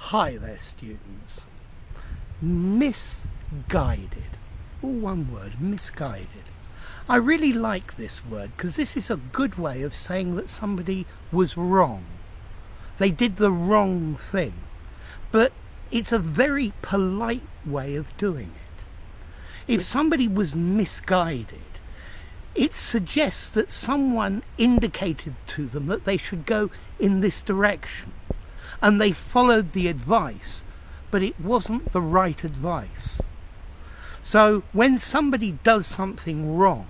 Hi there, students. Misguided. All one word, misguided. I really like this word because this is a good way of saying that somebody was wrong. They did the wrong thing. But it's a very polite way of doing it. If somebody was misguided, it suggests that someone indicated to them that they should go in this direction. And they followed the advice, but it wasn't the right advice. So when somebody does something wrong,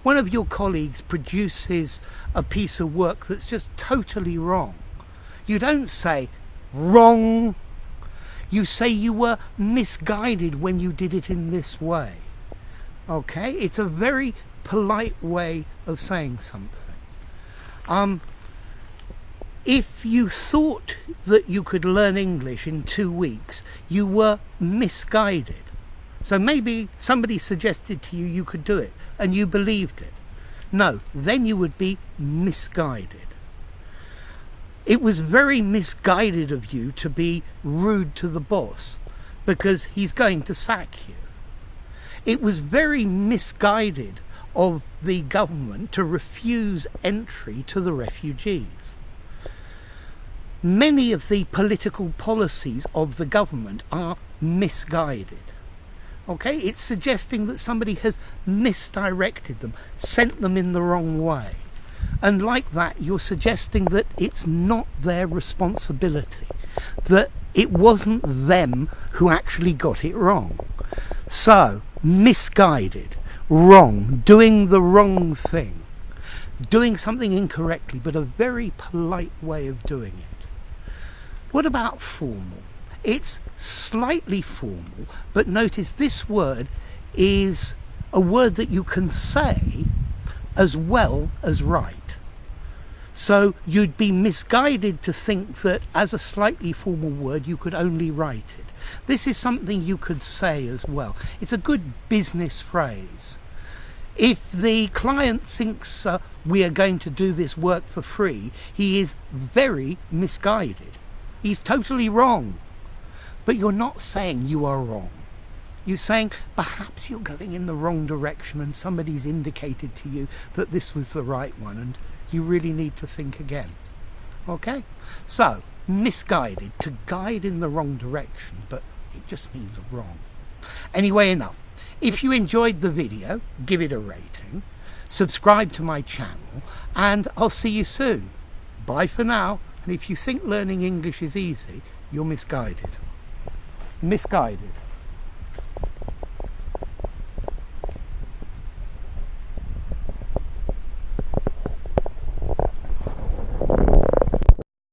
one of your colleagues produces a piece of work that's just totally wrong, you don't say, wrong. You say you were misguided when you did it in this way. Okay? It's a very polite way of saying something. If you thought that you could learn English in 2 weeks, you were misguided. So maybe somebody suggested to you you could do it and you believed it. No, then you would be misguided. It was very misguided of you to be rude to the boss because he's going to sack you. It was very misguided of the government to refuse entry to the refugees. Many of the political policies of the government are misguided. Okay, it's suggesting that somebody has misdirected them, sent them in the wrong way. And like that, you're suggesting that it's not their responsibility, that it wasn't them who actually got it wrong. So, misguided, wrong, doing the wrong thing, doing something incorrectly, but a very polite way of doing it. What about formal? It's slightly formal, but notice this word is a word that you can say as well as write. So you'd be misguided to think that as a slightly formal word you could only write it. This is something you could say as well. It's a good business phrase. If the client thinks we are going to do this work for free, he is very misguided. He's totally wrong. But you're not saying you are wrong. You're saying perhaps you're going in the wrong direction and somebody's indicated to you that this was the right one and you really need to think again. Okay? So, misguided, to guide in the wrong direction, but it just means wrong. Anyway, enough. If you enjoyed the video, give it a rating, subscribe to my channel, and I'll see you soon. Bye for now. And if you think learning English is easy, you're misguided. Misguided.